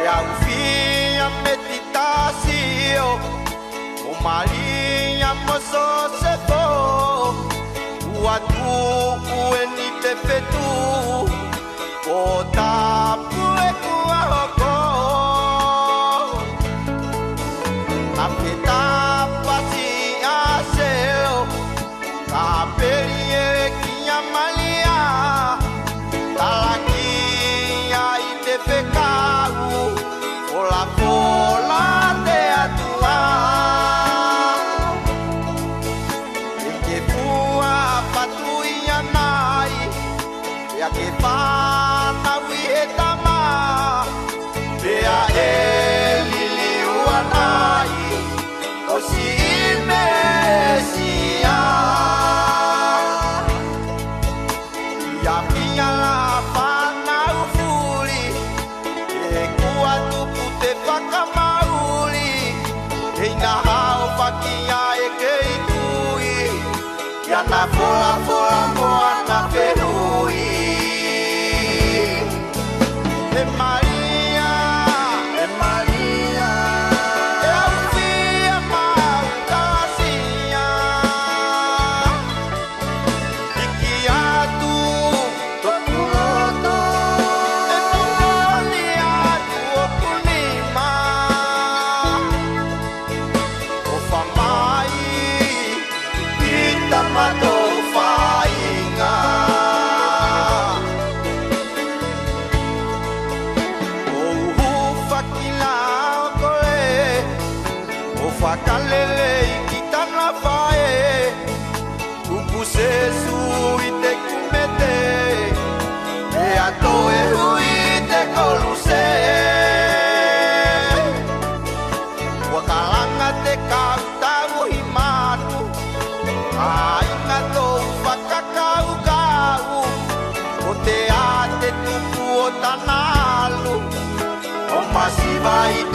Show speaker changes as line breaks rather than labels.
E a ufinha meditação, uma linha moço se for, o atu, o NPP2, o tapu e a rocó, a peta pacia seu, a pelinha que a malia, a laquinha e te pecado, o la pola de atuar, e que fua patuinha nai, e a que pana vietama, e a ele liuanai, o si mesia, e a minha pana o fuli, e cuatu pute pacamauli, e na hau paquinha e keitui, e a na fola fola moa na perui. E Maria, eu vi a maldazinha, e que a tu topuloto, e não olha tu opunima, o famai, pita mato fainga. Fakalele kita na fae, upusesu ite kumete, e ato e hui te koluse, wakalanga te kautaru himatu, ainga to fakakau kau, o te ate tupu o tanalu, o masiva ite